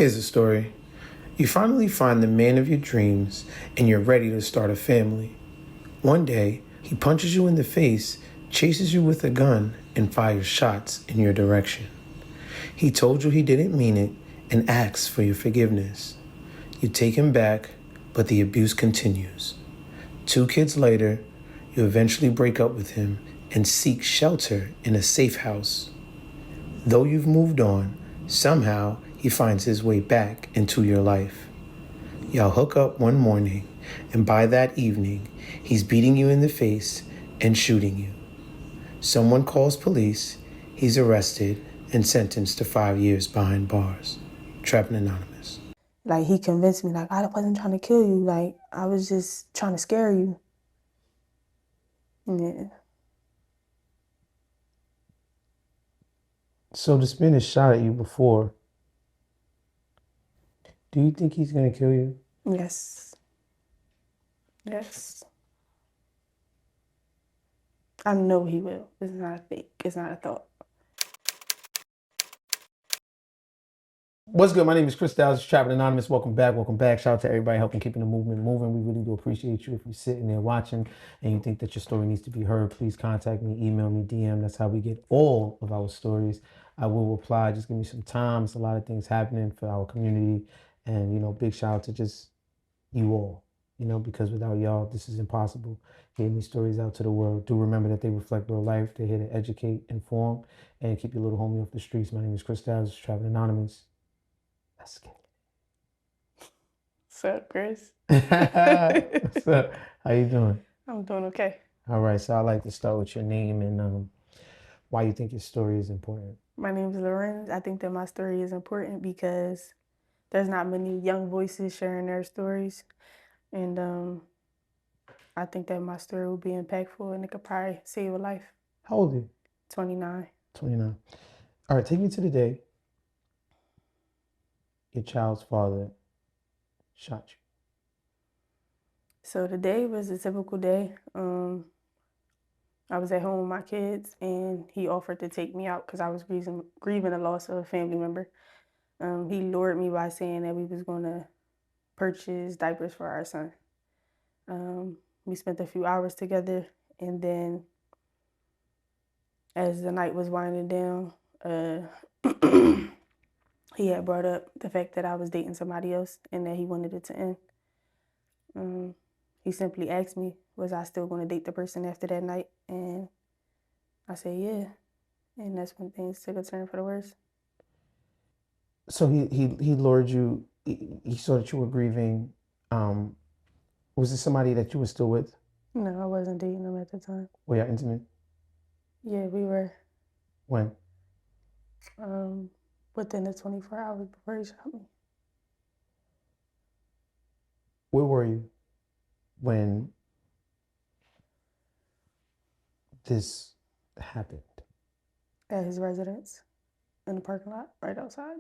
Here's a story. You finally find the man of your dreams and you're ready to start a family. One day, he punches you in the face, chases you with a gun, and fires shots in your direction. He told you he didn't mean it and asks for your forgiveness. You take him back, but the abuse continues. 2 kids later, you eventually break up with him and seek shelter in a safe house. Though you've moved on, somehow he finds his way back into your life. Y'all hook up one morning, and by that evening, he's beating you in the face and shooting you. Someone calls police, he's arrested and sentenced to 5 years behind bars. Trappin Anonymous. Like, he convinced me, like, I wasn't trying to kill you. Like, I was just trying to scare you. Yeah. So this man has shot at you before. Do you think he's going to kill you? Yes. Yes. I know he will. It's not a fake. It's not a thought. What's good? My name is Chris Dow's Trappin Anonymous. Welcome back. Welcome back. Shout out to everybody helping keeping the movement moving. We really do appreciate you. If you're sitting there watching and you think that your story needs to be heard, please contact me, email me, DM. That's how we get all of our stories. I will reply. Just give me some time. There's a lot of things happening for our community. And, big shout out to just you all, because without y'all, this is impossible. Getting these stories out to the world. Do remember that they reflect real life. They're here to educate, inform, and keep your little homie off the streets. My name is Chris Dow's Trappin Anonymous. Let's get it. What's up, Chris? What's up? How you doing? I'm doing okay. All right, so I'd like to start with your name and why you think your story is important. My name is Lorenz. I think that my story is important because there's not many young voices sharing their stories. And I think that my story will be impactful and it could probably save a life. How old are you? 29. 29. All right, take me to the day your child's father shot you. So the day was a typical day. I was at home with my kids and he offered to take me out because I was grieving the loss of a family member. He lured me by saying that we was going to purchase diapers for our son. We spent a few hours together, and then as the night was winding down, he had brought up the fact that I was dating somebody else and that he wanted it to end. He simply asked me, was I still going to date the person after that night? And I said, yeah. And that's when things took a turn for the worse. So he lured you. He saw that you were grieving. Was this somebody that you were still with? No, I wasn't dating him at the time. Were y'all intimate? Yeah, we were. When? Within the 24 hours before he shot me. Where were you when this happened? At his residence in the parking lot right outside.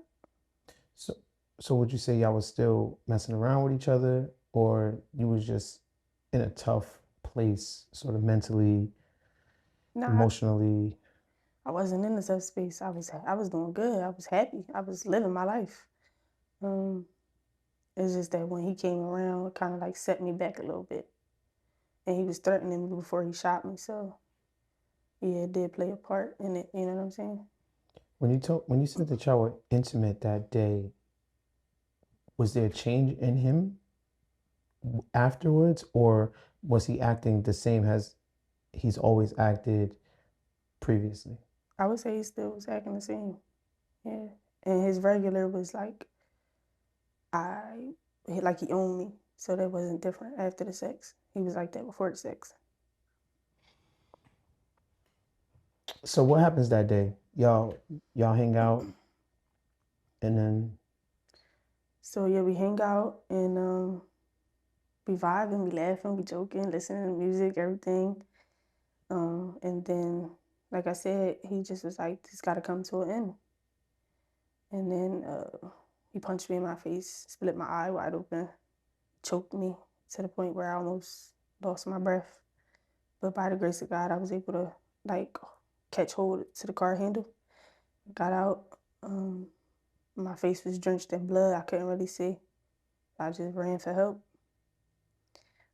So would you say y'all was still messing around with each other, or you was just in a tough place, sort of mentally, emotionally? I wasn't in the tough space. I was doing good. I was happy. I was living my life. It's just that when he came around, it kind of like set me back a little bit. And he was threatening me before he shot me. So yeah, it did play a part in it. You know what I'm saying? When you said that y'all were intimate that day, was there a change in him afterwards, or was he acting the same as he's always acted previously? I would say he still was acting the same. Yeah. And his regular was like, like he owned me. So that wasn't different after the sex. He was like that before the sex. So what happens that day? Y'all hang out, and then? So yeah, we hang out and we vibing, we laughing, we joking, listening to music, everything. And then, like I said, he just was like, this got to come to an end. And then he punched me in my face, split my eye wide open, choked me to the point where I almost lost my breath. But by the grace of God, I was able to like catch hold to the car handle, got out. My face was drenched in blood. I couldn't really see. I just ran for help.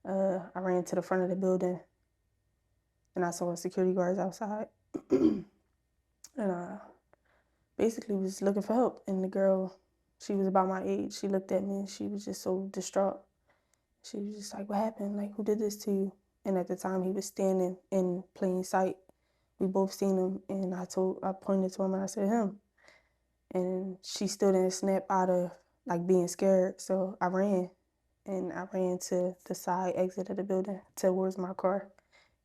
I ran to the front of the building and I saw security guards outside. And basically was looking for help. And the girl, she was about my age. She looked at me and she was just so distraught. She was just like, what happened? Like, who did this to you? And at the time he was standing in plain sight. We both seen him and I pointed to him and I said, him. And she still didn't snap out of like being scared. So I ran and I ran to the side exit of the building towards my car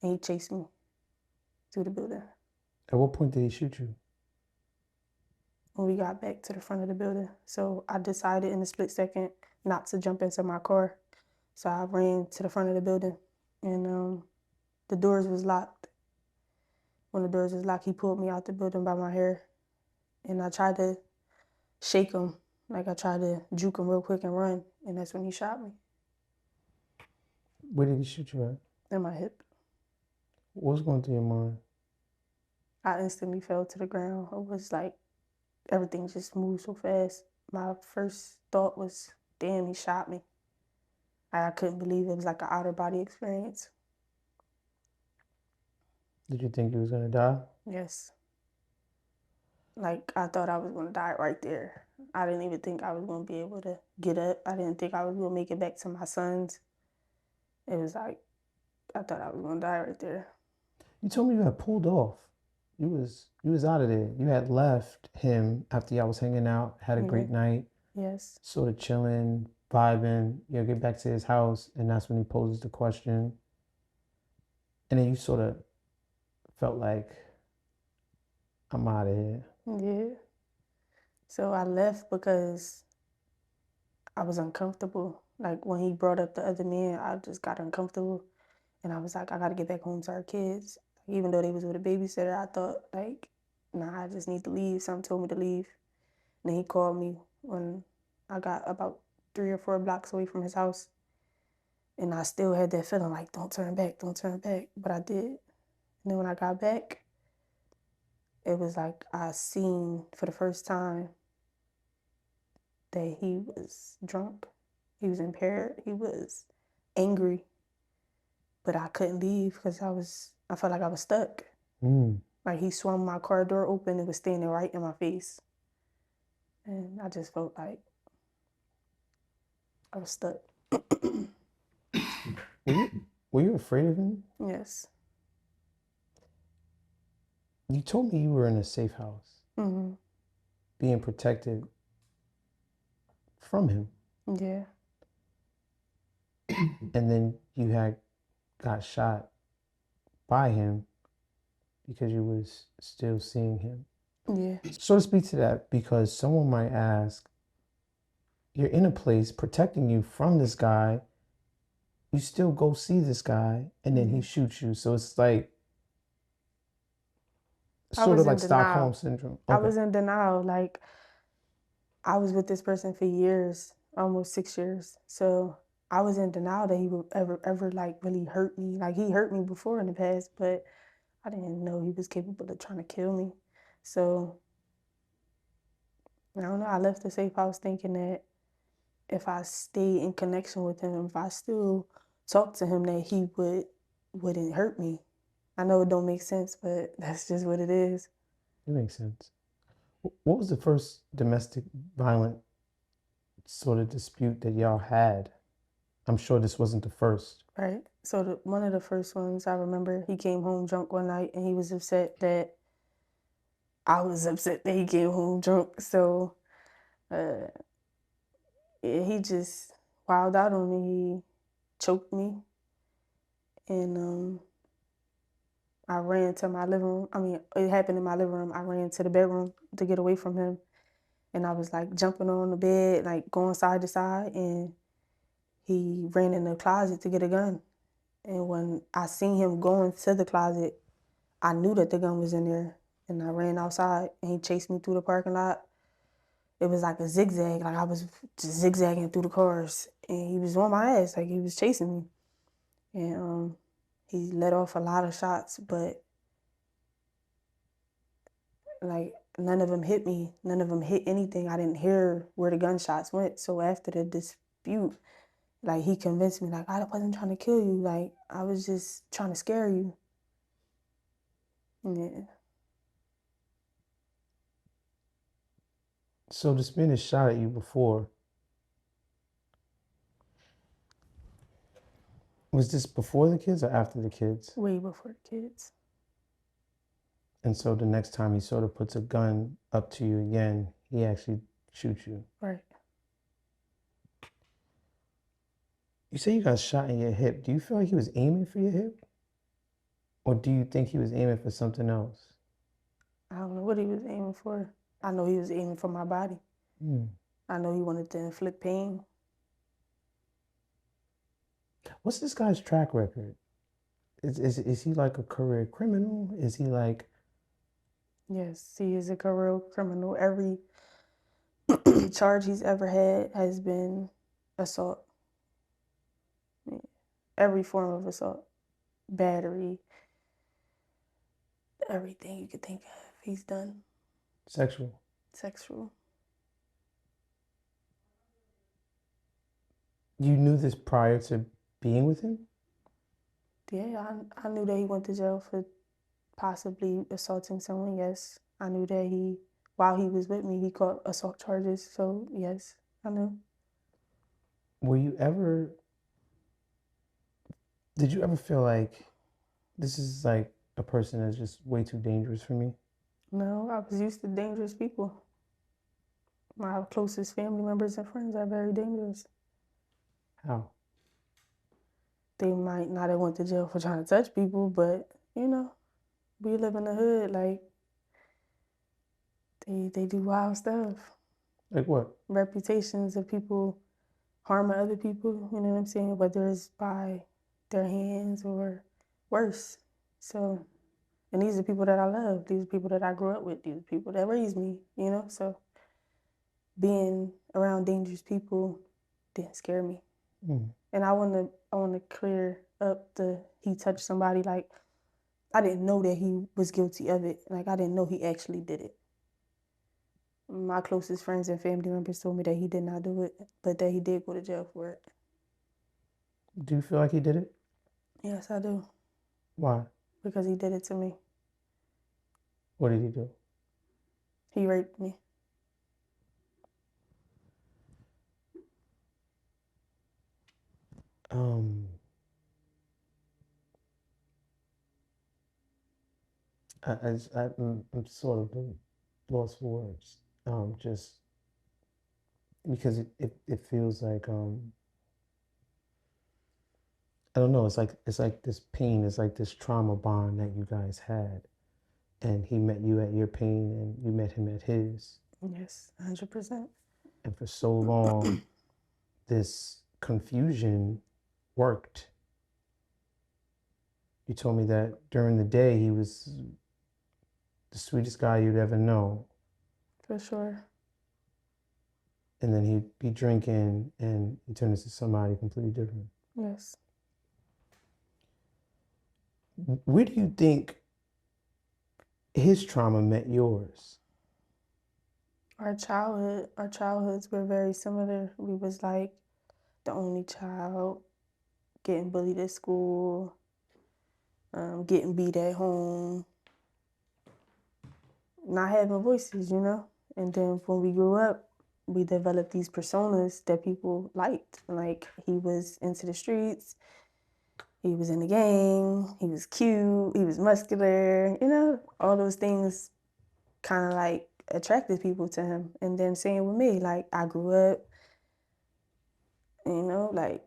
and he chased me through the building. At what point did he shoot you? When we got back to the front of the building. So I decided in a split second not to jump into my car. So I ran to the front of the building and the doors was locked. When the doors was locked, he pulled me out the building by my hair and I tried to shake him. Like I tried to juke him real quick and run and that's when he shot me. Where did he shoot you at? In my hip. What was going through your mind? I instantly fell to the ground. It was like everything just moved so fast. My first thought was, damn, he shot me. I couldn't believe it was like an outer body experience. Did you think you was gonna die? Yes. Like I thought I was gonna die right there. I didn't even think I was gonna be able to get up. I didn't think I was gonna make it back to my sons. It was like, I thought I was gonna die right there. You told me you had pulled off. You was out of there. You had left him after y'all was hanging out, had a great night. Yes. Sort of chilling, vibing. You get back to his house, and that's when he poses the question. And then you sort of felt like, I'm out of here. Yeah. So I left because I was uncomfortable. Like when he brought up the other man, I just got uncomfortable. And I was like, I gotta get back home to our kids. Even though they was with a babysitter, I thought like, nah, I just need to leave. Something told me to leave. And then he called me when I got about 3 or 4 blocks away from his house. And I still had that feeling like, don't turn back, don't turn back. But I did. And then when I got back, it was like I seen for the first time that he was drunk. He was impaired. He was angry. But I couldn't leave because I felt like I was stuck. Like he swung my car door open and was standing right in my face. And I just felt like I was stuck. Were you afraid of him? Yes. You told me you were in a safe house. Mm-hmm. Being protected from him. Yeah. And then you had got shot by him because you was still seeing him. Yeah. So to speak to that, because someone might ask, you're in a place protecting you from this guy, you still go see this guy, and then he shoots you. So it's like, sort of like Stockholm Syndrome. Okay. I was in denial. Like, I was with this person for years, almost 6 years. So I was in denial that he would ever like really hurt me. Like he hurt me before in the past, but I didn't know he was capable of trying to kill me. So I don't know. I left the safe house thinking that if I stayed in connection with him, if I still talked to him, that he wouldn't hurt me. I know it don't make sense, but that's just what it is. It makes sense. What was the first domestic violent sort of dispute that y'all had? I'm sure this wasn't the first. Right. So one of the first ones I remember, he came home drunk one night and he was upset that I was upset that he came home drunk. So he just wilded out on me. He choked me and I ran to my living room. I mean, it happened in my living room. I ran to the bedroom to get away from him. And I was like jumping on the bed, like going side to side. And he ran in the closet to get a gun. And when I seen him going to the closet, I knew that the gun was in there. And I ran outside and he chased me through the parking lot. It was like a zigzag, like I was just zigzagging through the cars. And he was on my ass, like he was chasing me. And he let off a lot of shots, but like none of them hit me. None of them hit anything. I didn't hear where the gunshots went. So after the dispute, like, he convinced me, like, I wasn't trying to kill you. Like, I was just trying to scare you. Yeah. So this man has shot at you before. Was this before the kids or after the kids? Way before the kids. And so the next time he sort of puts a gun up to you again, he actually shoots you. Right. You say you got shot in your hip. Do you feel like he was aiming for your hip? Or do you think he was aiming for something else? I don't know what he was aiming for. I know he was aiming for my body. I know he wanted to inflict pain. What's this guy's track record? Is he like a career criminal? Is he like... Yes, he is a career criminal. Every charge he's ever had has been assault. Yeah. Every form of assault. Battery. Everything you could think of, he's done. Sexual? Sexual. You knew this prior to being with him? Yeah, I knew that he went to jail for possibly assaulting someone, yes. I knew that while he was with me, he caught assault charges. So, yes, I knew. Did you ever feel like this is like a person that's just way too dangerous for me? No, I was used to dangerous people. My closest family members and friends are very dangerous. How? They might not have went to jail for trying to touch people, but, we live in the hood, like, they do wild stuff. Like what? Reputations of people harming other people, you know what I'm saying? Whether it's by their hands or worse. So, and these are people that I love. These are people that I grew up with. These are people that raised me, So being around dangerous people didn't scare me. And I want to clear up he touched somebody. Like, I didn't know that he was guilty of it. Like, I didn't know he actually did it. My closest friends and family members told me that he did not do it, but that he did go to jail for it. Do you feel like he did it? Yes, I do. Why? Because he did it to me. What did he do? He raped me. I'm sort of lost for words. Just because it feels like I don't know. It's like this pain. It's like this trauma bond that you guys had, and he met you at your pain, and you met him at his. Yes, 100%. And for so long, this confusion worked. You told me that during the day he was the sweetest guy you'd ever know. For sure. And then he'd be drinking and he turned into somebody completely different. Yes. Where do you think his trauma met yours? Our childhoods were very similar. We was like the only child, getting bullied at school, getting beat at home, not having voices, And then when we grew up, we developed these personas that people liked. Like, he was into the streets, he was in the gang, he was cute, he was muscular, all those things kind of like attracted people to him. And then same with me, like, I grew up, like,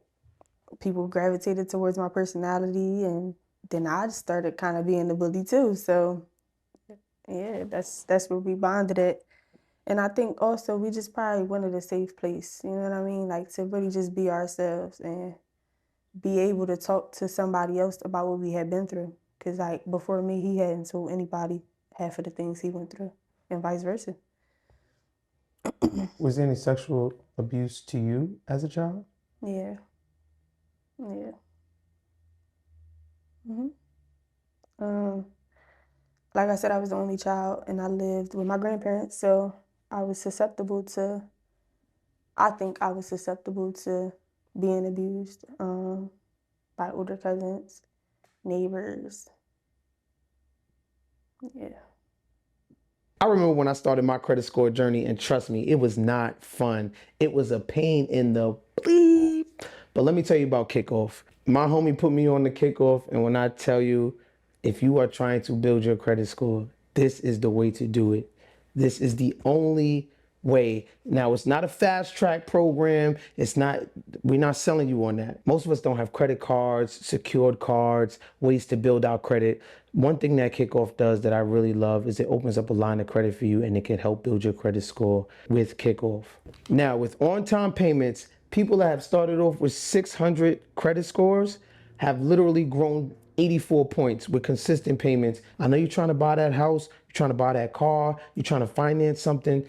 people gravitated towards my personality, and then I started kind of being the bully too. So yeah, that's where we bonded at. And I think also we just probably wanted a safe place, you know what I mean? Like, to really just be ourselves and be able to talk to somebody else about what we had been through. Because, like, before me, he hadn't told anybody half of the things he went through, and vice versa. Was there any sexual abuse to you as a child? Yeah. Yeah. like I said, I was the only child and I lived with my grandparents, so I was susceptible to, I think I was susceptible to being abused by older cousins, neighbors. Yeah. I remember when I started my credit score journey, and trust me, it was not fun. It was a pain in the bleep. But let me tell you about Kickoff. My homie put me on the Kickoff, and when I tell you, if you are trying to build your credit score, this is the way to do it. This is the only way. Now, it's not a fast track program. We're not selling you on that. Most of us don't have credit cards, secured cards, ways to build our credit. One thing that Kickoff does that I really love is it opens up a line of credit for you and it can help build your credit score with Kickoff. Now, with on-time payments, people that have started off with 600 credit scores have literally grown 84 points with consistent payments. I know you're trying to buy that house, you're trying to buy that car, you're trying to finance something.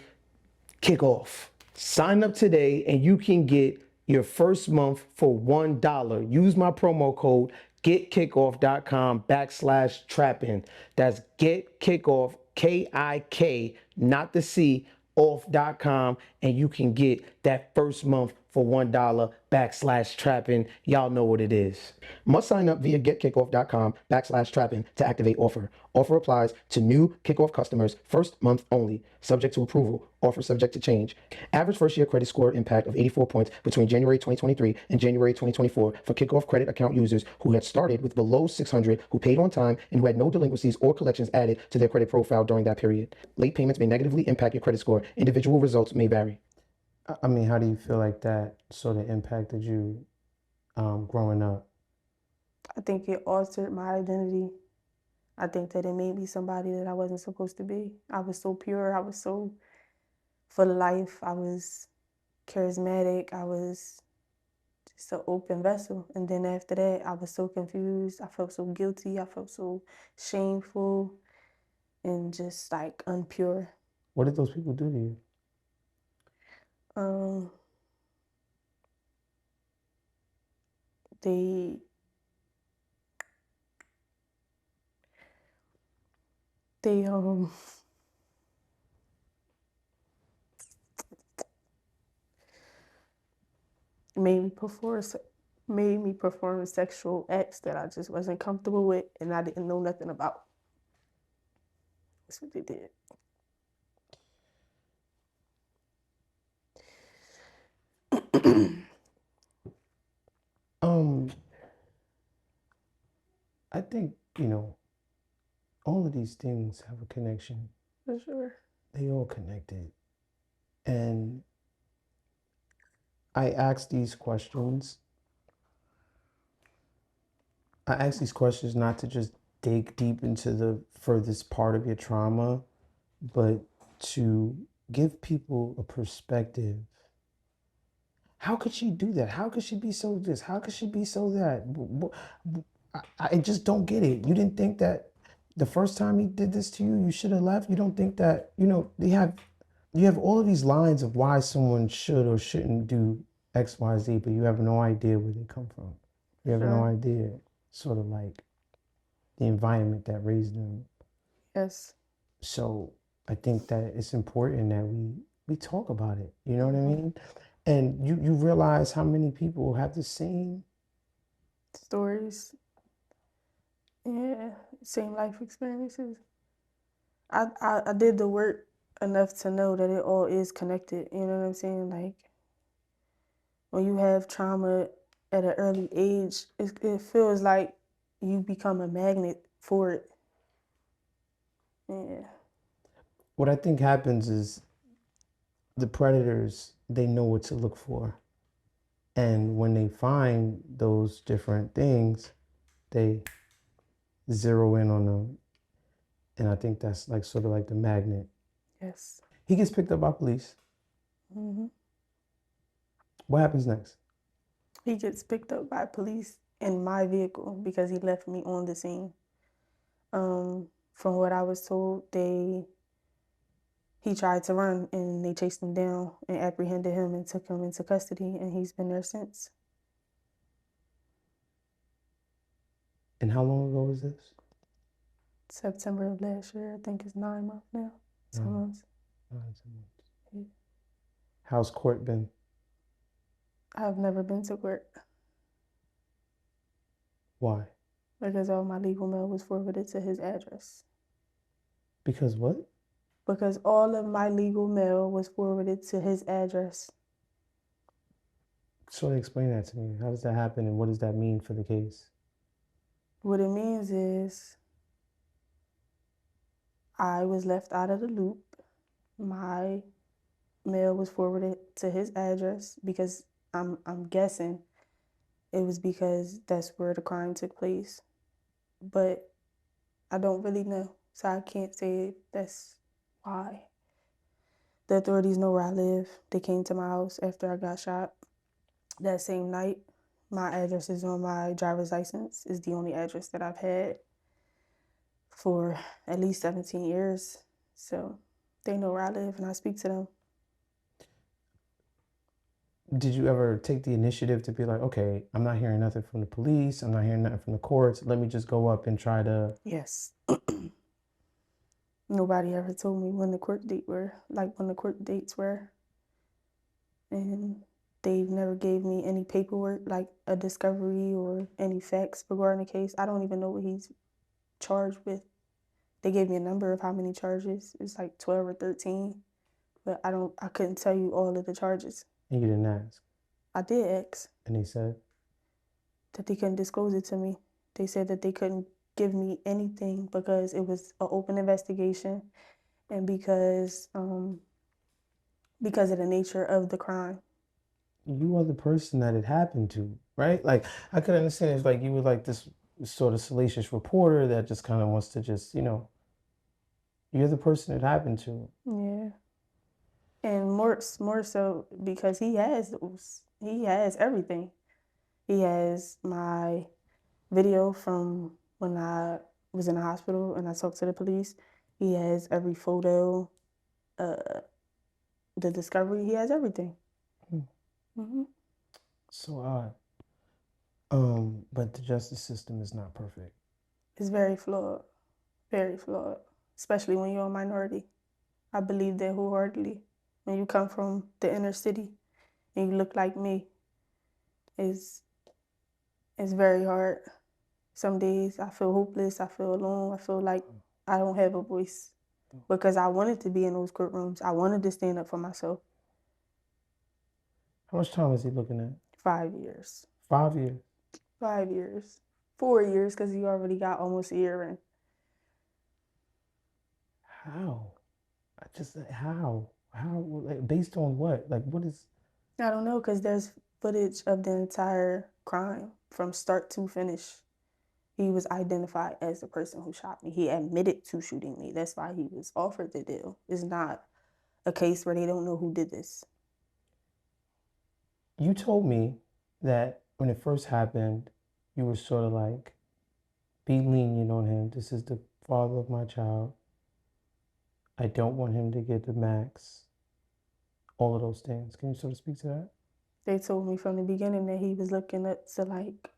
Kickoff. Sign up today and you can get your first month for $1. Use my promo code getkickoff.com/trappin. That's getkickoff, KIK, not the C, off.com, and you can get that first month for $1 /trappin. Y'all know what it is. Must sign up via getkickoff.com/trappin to activate offer. Offer applies to new Kickoff customers, first month only, subject to approval, offer subject to change. Average first year credit score impact of 84 points between January 2023 and January 2024 for Kickoff credit account users who had started with below 600, who paid on time, and who had no delinquencies or collections added to their credit profile during that period. Late payments may negatively impact your credit score. Individual results may vary. I mean, how do you feel like that sort of impacted you growing up? I think it altered my identity. I think that it made me somebody that I wasn't supposed to be. I was so pure. I was so full of life. I was charismatic. I was just an open vessel. And then after that, I was so confused. I felt so guilty. I felt so shameful and just like unpure. What did those people do to you? Um, they they made me perform sexual acts that I just wasn't comfortable with and I didn't know nothing about. That's what they did. I think, all of these things have a connection. For sure. They all connected. And I ask these questions. I ask these questions not to just dig deep into the furthest part of your trauma, but to give people a perspective. How could she do that? How could she be so this? How could she be so that? I just don't get it. You didn't think that the first time he did this to you, you should have left? You don't think that, you have all of these lines of why someone should or shouldn't do X, Y, Z, but you have no idea where they come from. You have no idea, sort of like the environment that raised them. Yes. So I think that it's important that we talk about it. You know what I mean? And you realize how many people have the same stories. Yeah, same life experiences. I did the work enough to know that it all is connected. You know what I'm saying? Like when you have trauma at an early age, it feels like you become a magnet for it. Yeah. What I think happens is the predators, they know what to look for. And when they find those different things, they zero in on them. And I think that's like sort of like the magnet. Yes. He gets picked up by police. Mm-hmm. What happens next? He gets picked up by police in my vehicle because he left me on the scene. From what I was told, he tried to run and they chased him down and apprehended him and took him into custody, and he's been there since. And how long ago was this? September of last year. I think it's 9 months now. 10 months. 9, 10 months. Yeah. How's court been? I've never been to court. Why? Because all my legal mail was forwarded to his address. Because what? Because all of my legal mail was forwarded to his address. So explain that to me. How does that happen and what does that mean for the case? What it means is I was left out of the loop. My mail was forwarded to his address because I'm guessing it was because that's where the crime took place. But I don't really know, so I can't say that's why. The authorities know where I live. They came to my house after I got shot that same night. My address is on my driver's license. It's the only address that I've had for at least 17 years. So they know where I live and I speak to them. Did you ever take the initiative to be like, okay, I'm not hearing nothing from the police, I'm not hearing nothing from the courts, let me just go up and try to... Yes. Nobody ever told me when the court dates were. And they never gave me any paperwork, like a discovery or any facts regarding the case. I don't even know what he's charged with. They gave me a number of how many charges. It's like 12 or 13. But I couldn't tell you all of the charges. And you didn't ask? I did ask. And they said? That they couldn't disclose it to me. They said that they couldn't give me anything because it was an open investigation and because of the nature of the crime. You are the person that it happened to, right? Like, I could understand if like you were like this sort of salacious reporter that just kind of wants to just, you're the person it happened to. Yeah. And more so because he has everything. He has my video from when I was in the hospital and I talked to the police. He has every photo, the discovery. He has everything. Mm-hmm. So odd. But the justice system is not perfect. It's very flawed, especially when you're a minority. I believe that wholeheartedly. When you come from the inner city and you look like me, it's very hard. Some days I feel hopeless, I feel alone, I feel like I don't have a voice because I wanted to be in those courtrooms. I wanted to stand up for myself. How much time is he looking at? 5 years. 5 years? 5 years. 4 years because he already got almost a year in. How? How? Like, based on what? Like, what is... I don't know because there's footage of the entire crime from start to finish. He was identified as the person who shot me. He admitted to shooting me. That's why he was offered the deal. It's not a case where they don't know who did this. You told me that when it first happened, you were sort of like, be lenient on him. This is the father of my child. I don't want him to get the max. All of those things. Can you sort of speak to that? They told me from the beginning that he was looking up to like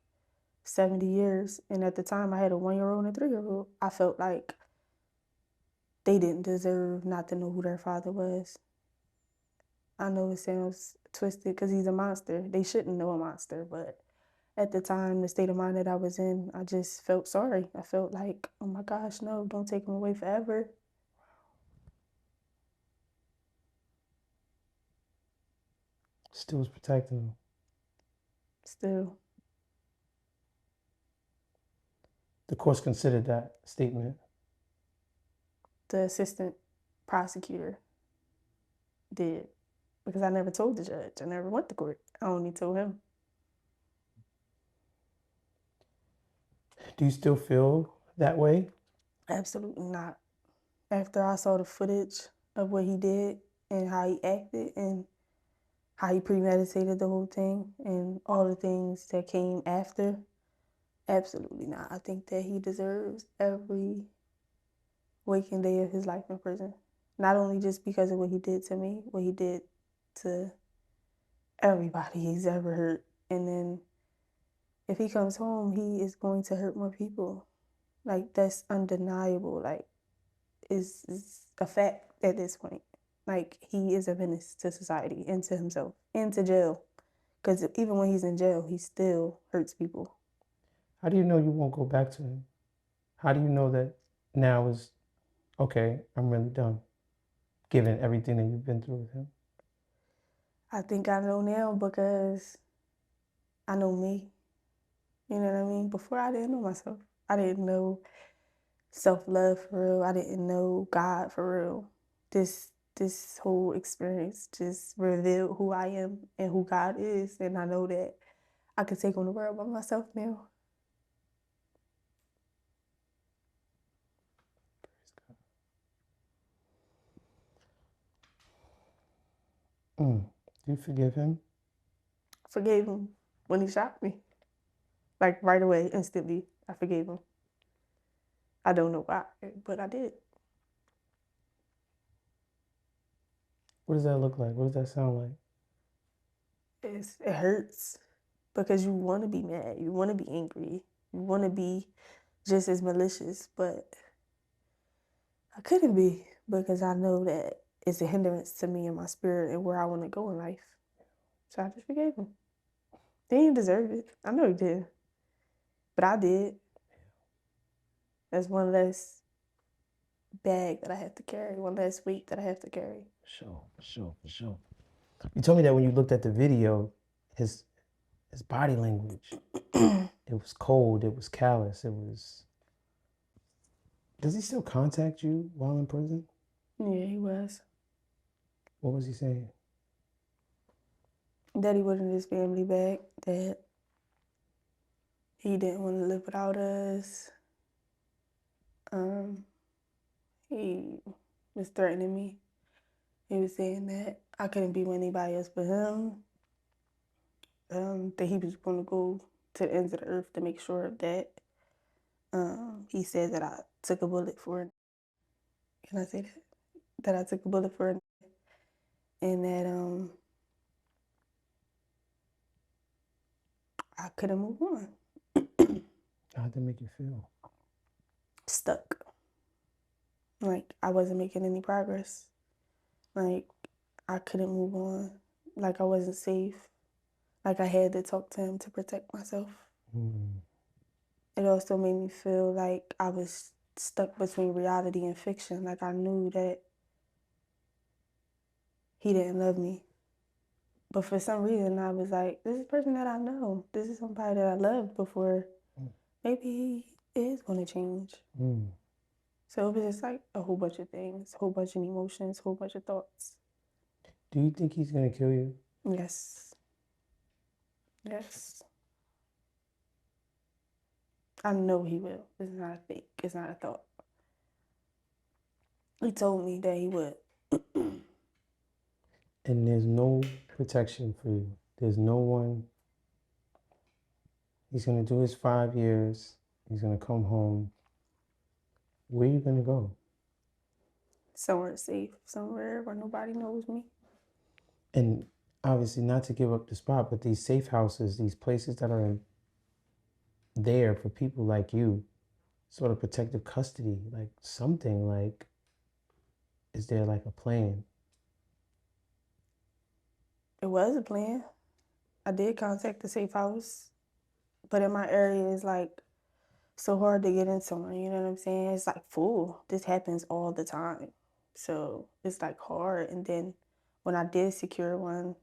70 years. And at the time, I had a 1-year-old and a 3-year-old. I felt like they didn't deserve not to know who their father was. I know it sounds twisted because he's a monster. They shouldn't know a monster, but at the time, the state of mind that I was in, I just felt sorry. I felt like, oh my gosh, no, don't take him away forever. Still was protecting him. Still. The courts considered that statement. The assistant prosecutor did because I never told the judge. I never went to court. I only told him. Do you still feel that way? Absolutely not. After I saw the footage of what he did and how he acted and how he premeditated the whole thing and all the things that came after, absolutely not. I think that he deserves every waking day of his life in prison. Not only just because of what he did to me, what he did to everybody he's ever hurt. And then if he comes home, he is going to hurt more people. Like, that's undeniable. Like, is a fact at this point. Like, he is a menace to society and to himself and to jail. Because even when he's in jail, he still hurts people. How do you know you won't go back to him? How do you know that now is okay, I'm really done, given everything that you've been through with him? I think I know now because I know me. You know what I mean? Before, I didn't know myself. I didn't know self-love for real. I didn't know God for real. This whole experience just revealed who I am and who God is, and I know that I can take on the world by myself now. Do you forgive him? Forgave him when he shot me. Like, right away, instantly, I forgave him. I don't know why, but I did. What does that look like? What does that sound like? It hurts because you want to be mad, you want to be angry, you want to be just as malicious, but I couldn't be because I know that it's a hindrance to me and my spirit and where I want to go in life. So I just forgave him. He didn't deserve it. I know he did, but I did. That's one less bag that I have to carry, one less weight that I have to carry. For sure. You told me that when you looked at the video, his body language, it was cold, it was callous, it was. Does he still contact you while in prison? Yeah, he was. What was he saying? That he wanted his family back, that he didn't want to live without us. He was threatening me. He was saying that I couldn't be with anybody else but him. That he was going to go to the ends of the earth to make sure of that. He said that I took a bullet for it. Can I say that? That I took a bullet for it. And that I couldn't move on. How did that make you feel? Stuck. Like, I wasn't making any progress. Like, I couldn't move on. Like, I wasn't safe. Like, I had to talk to him to protect myself. It also made me feel like I was stuck between reality and fiction. Like, I knew that he didn't love me. But for some reason, I was like, this is a person that I know. This is somebody that I loved before. Maybe he is going to change. So it was just like a whole bunch of things, a whole bunch of emotions, a whole bunch of thoughts. Do you think he's going to kill you? Yes. Yes. I know he will. It's not a fake. It's not a thought. He told me that he would. And there's no protection for you. There's no one. He's going to do his 5 years. He's going to come home. Where are you going to go? Somewhere safe, somewhere where nobody knows me. And obviously, not to give up the spot, but these safe houses, these places that are there for people like you, sort of protective custody, like something like, is there like a plan? It was a plan. I did contact the safe house, but in my area, it's like so hard to get in somewhere. You know what I'm saying? It's like full. This happens all the time. So it's like hard. And then when I did secure one,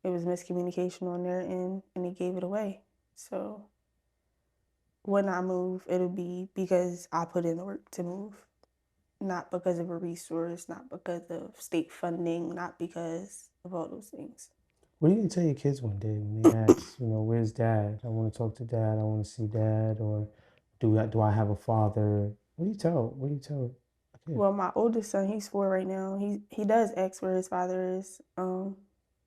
it was miscommunication on their end and they gave it away. So when I move, it'll be because I put in the work to move, not because of a resource, not because of state funding, not because of all those things. What are you going to tell your kids one day when they ask, where's dad? I want to talk to dad. I want to see dad. Or do I have a father? What do you tell? What do you tell a kid? Well, my oldest son, he's 4 right now. He does ask where his father is.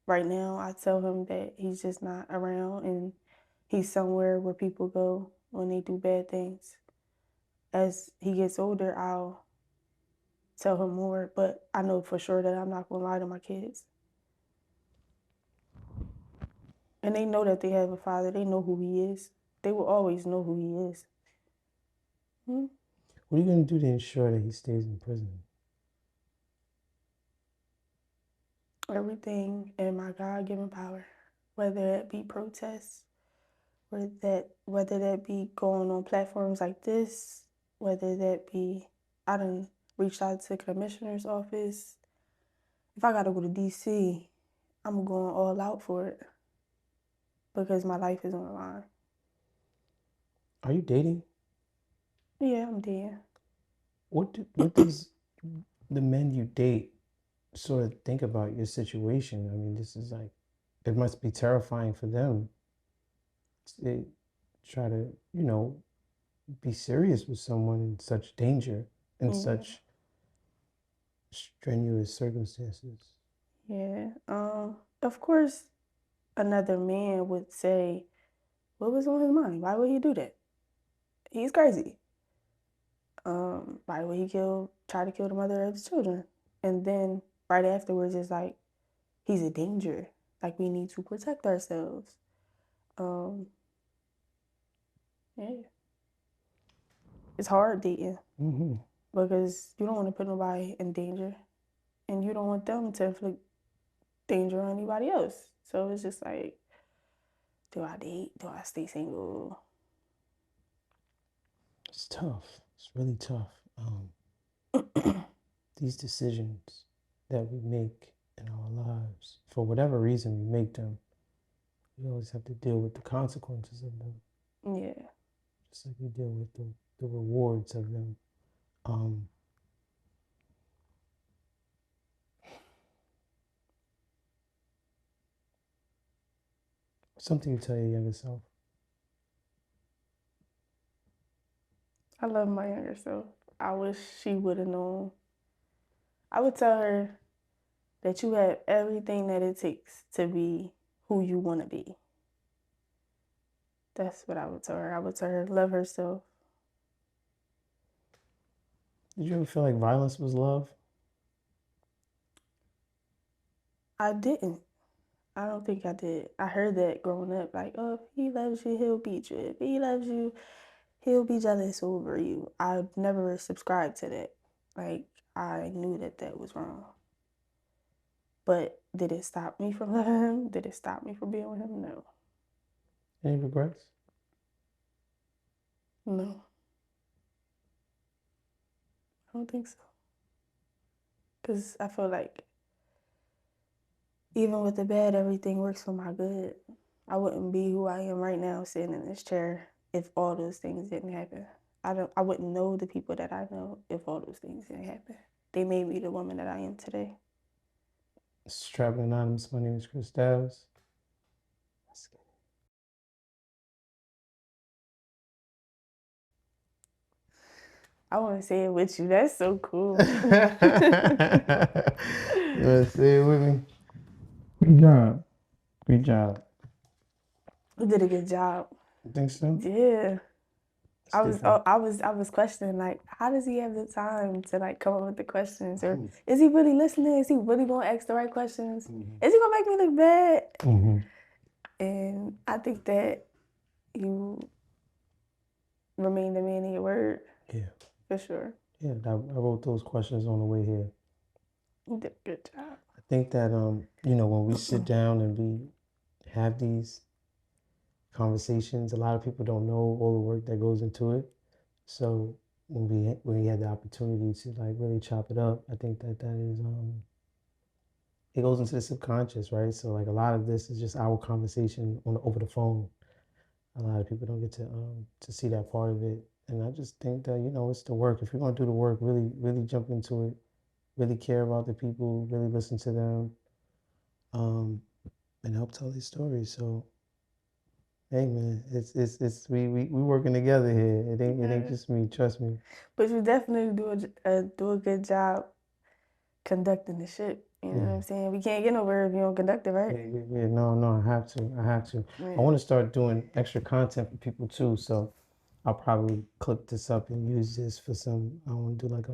Right now, I tell him that he's just not around and he's somewhere where people go when they do bad things. As he gets older, I'll tell him more, but I know for sure that I'm not going to lie to my kids. And they know that they have a father. They know who he is. They will always know who he is. Hmm? What are you going to do to ensure that he stays in prison? Everything in my God-given power, whether it be protests, whether that be going on platforms like this, whether that be I done reached out to the commissioner's office. If I gotta go to DC, I'm going all out for it because my life is on the line. Are you dating? Yeah, I'm dating. What does the men you date sort of think about your situation? I mean, this is like, it must be terrifying for them. They try to, be serious with someone in such danger and such strenuous circumstances. Yeah. Of course, another man would say, "What was on his mind? Why would he do that? He's crazy. Why would he try to kill the mother of his children?" And then right afterwards, it's like, he's a danger. Like we need to protect ourselves. Yeah, it's hard dating because you don't want to put nobody in danger, and you don't want them to inflict danger on anybody else. So it's just like, do I date? Do I stay single? It's tough. It's really tough. These decisions that we make in our lives, for whatever reason we make them, we always have to deal with the consequences of them. Yeah. Just like we deal with the rewards of them. Something you tell your younger self. I love my younger self. I wish she would have known. I would tell her that you have everything that it takes to be who you want to be. That's what I would tell her. I would tell her, love herself. Did you ever feel like violence was love? I didn't. I don't think I did. I heard that growing up, like, oh, if he loves you, he'll beat you. If he loves you, he'll be jealous over you. I never subscribed to that. Like, I knew that that was wrong. But did it stop me from loving him? Did it stop me from being with him? No. Any regrets? No. I don't think so. Because I feel like even with the bad, everything works for my good. I wouldn't be who I am right now sitting in this chair if all those things didn't happen. I wouldn't know the people that I know if all those things didn't happen. They made me the woman that I am today. This is Trappin Anonymous. My name is Chris Davis. Let's get it. I want to say it with you. That's so cool. You want to say it with me? Good job. Great job. You did a good job. You think so? Yeah. I was questioning, like, how does he have the time to like come up with the questions, or is he really listening? Is he really gonna ask the right questions? Is he gonna make me look bad? And I think that you remain the man of your word. Yeah. For sure. Yeah, I wrote those questions on the way here. You did a good job. I think that when we sit down and we have these conversations, a lot of people don't know all the work that goes into it. So when we had the opportunity to like really chop it up, I think that is it goes into the subconscious, right? So like a lot of this is just our conversation over the phone. A lot of people don't get to see that part of it, and I just think that it's the work. If you're gonna do the work, really really jump into it, really care about the people, really listen to them, and help tell these stories. So hey man, it's we working together here. It ain't just me. Trust me. But you definitely do a good job conducting the ship. You know what I'm saying? We can't get nowhere if you don't conduct it, right? Yeah. No. I have to. Yeah. I want to start doing extra content for people too. So I'll probably clip this up and use this for some. I want to do like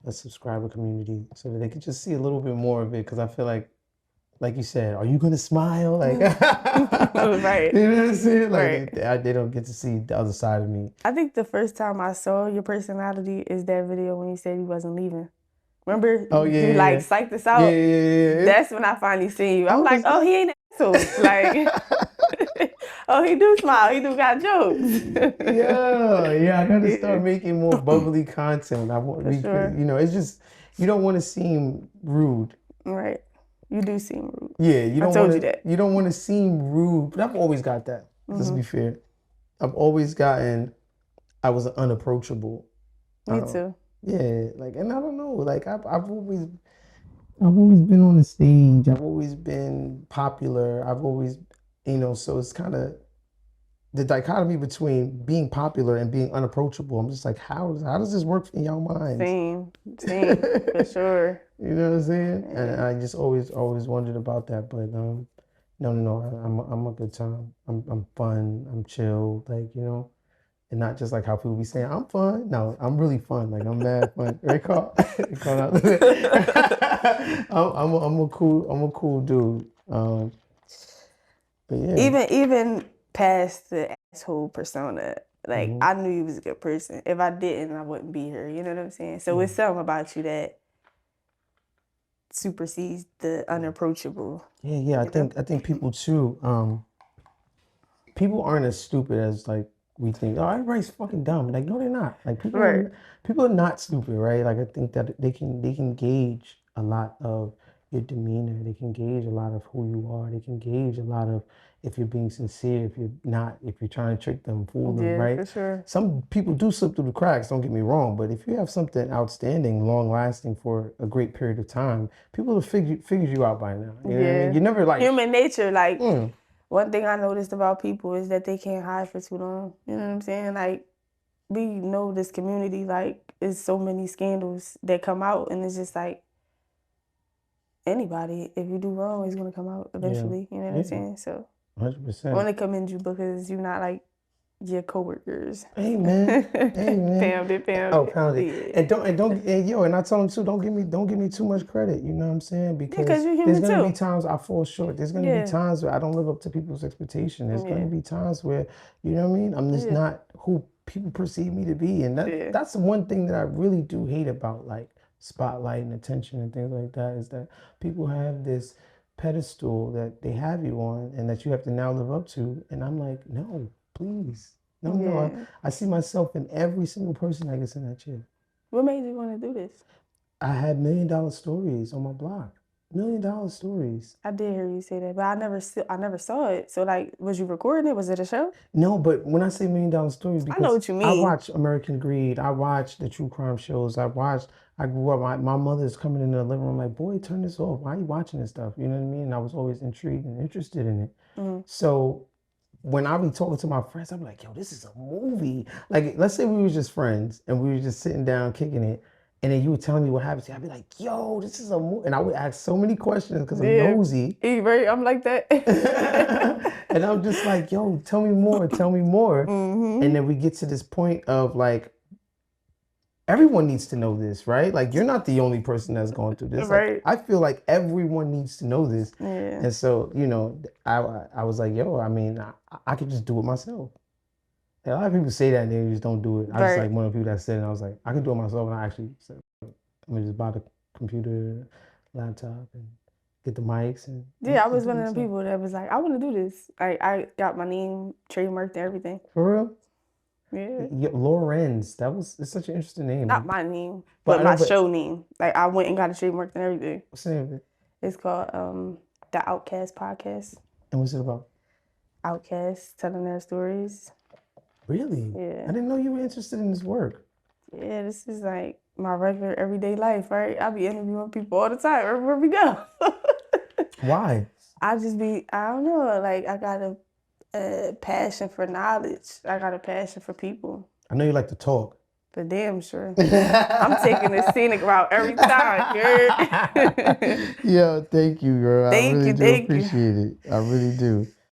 a subscriber community so that they can just see a little bit more of it, because I feel like like you said, are you gonna smile? Like, Right. you know what I'm saying? Like Right. they don't get to see the other side of me. I think the first time I saw your personality is that video when you said you wasn't leaving. Remember, Oh yeah, you yeah, like yeah. psyched us Yeah, out. yeah, yeah, yeah. That's when I finally seen you. I I'm like, was oh, he ain't an asshole. Like, oh, he do smile. He do got jokes. yeah, I gotta start Yeah, making more bubbly content. I want for because sure. it's just you don't want to seem rude. Right. You do seem rude. Yeah, I told you that. you don't want to seem rude, but I've always got that. Let's be fair. I've always gotten I was unapproachable. Me Um, too. yeah, like and I don't know, like I've always been on the stage. I've always been popular. I've always so it's kind of the dichotomy between being popular and being unapproachable. I'm just like, how does this work in y'all minds? Same, for sure. You know what I'm saying? And Yeah. I just always wondered about that. But no, I'm a good time. I'm fun. I'm chill. Like and not just like how people be saying I'm fun. No, I'm really fun. Like I'm mad fun. Right, Carl? Carl out there. I'm a cool dude. But yeah. Even past the asshole persona, like Mhm. I knew you was a good person. If I didn't, I wouldn't be here. You know what I'm saying? So it's something about you that supersedes the unapproachable. Yeah. I think people too. People aren't as stupid as like we think. Oh, everybody's fucking dumb. Like no, they're not. Like Right. people are not stupid, right? Like I think that they can gauge a lot of your demeanor. They can gauge a lot of who you are. They can gauge a lot of if you're being sincere, if you're not, if you're trying to trick them, fool them, Yeah, right? for sure. Some people do slip through the cracks. Don't get me wrong, but if you have something outstanding, long lasting for a great period of time, people will figure you out by now. You know what I mean? Yeah. You never like. Human nature, like Mm. one thing I noticed about people is that they can't hide for too long. You know what I'm saying? Like we know this community, like it's so many scandals that come out, and it's just like anybody, if you do wrong, it's gonna come out eventually. You know what I'm saying? So 100%. I want to commend you because you're not like your coworkers. Hey man, hey man. Pound it, pound Oh, it. pound it. Yeah. And I tell them too, don't give me too much credit. You know what I'm saying? Yeah, because Because you're there's human gonna be too. times I fall short. There's gonna be Yeah. times where I don't live up to people's expectation. There's gonna Yeah. be times where, you know what I mean? I'm just Yeah. not who people perceive me to be. And Yeah. that's the one thing that I really do hate about like spotlight and attention and things like that is that people have this pedestal that they have you on and that you have to now live up to. And I'm like, no, please. No. Yeah. I see myself in every single person that gets in that chair. What made you want to do this? I had $1 million stories on my blog. $1 million stories. I did hear you say that, but I never saw it. So like, was you recording it? Was it a show? No, but when I say $1 million stories, I know because what you I mean. watch American Greed, I watch the true crime shows, I grew up, my mother's coming in the living room like, boy, turn this off. Why are you watching this stuff? You know what I mean? And I was always intrigued and interested in it. So when I be talking to my friends, I'm like, yo, this is a movie. Like, let's say we were just friends and we were just sitting down kicking it, and then you were telling me what happened to you. I'd be like, yo, this is a movie. And I would ask so many questions because I'm nosy. Right, I'm like that. And I'm just like, yo, tell me more, tell me more. And then we get to this point of like, everyone needs to know this, right? Like you're not the only person that's going through this. Right. Like, I feel like everyone needs to know this. Yeah. And so, I was like, yo, I mean, I could just do it myself. And a lot of people say that and they just don't do it. I was like one of the people that said it, and I was like, I can do it myself. And I actually said, I'm gonna just buy the computer, laptop, and get the mics. And yeah, I was one of the people that was like, I want to do this. I got my name trademarked and everything. For real? Yeah. Lorenz. It's such an interesting name. Not my name, but my show name. Like I went and got it trademarked and everything. What's the name of it? It's called The Outcast Podcast. And what's it about? Outcasts telling their stories. Really? Yeah. I didn't know you were interested in this work. Yeah, this is like my regular everyday life, right? I be interviewing people all the time, everywhere we go. Why? I don't know, like I got a passion for knowledge. I got a passion for people. I know you like to talk. For damn sure. I'm taking the scenic route every time, girl. Yo, thank you, girl. I really do appreciate it. I really do.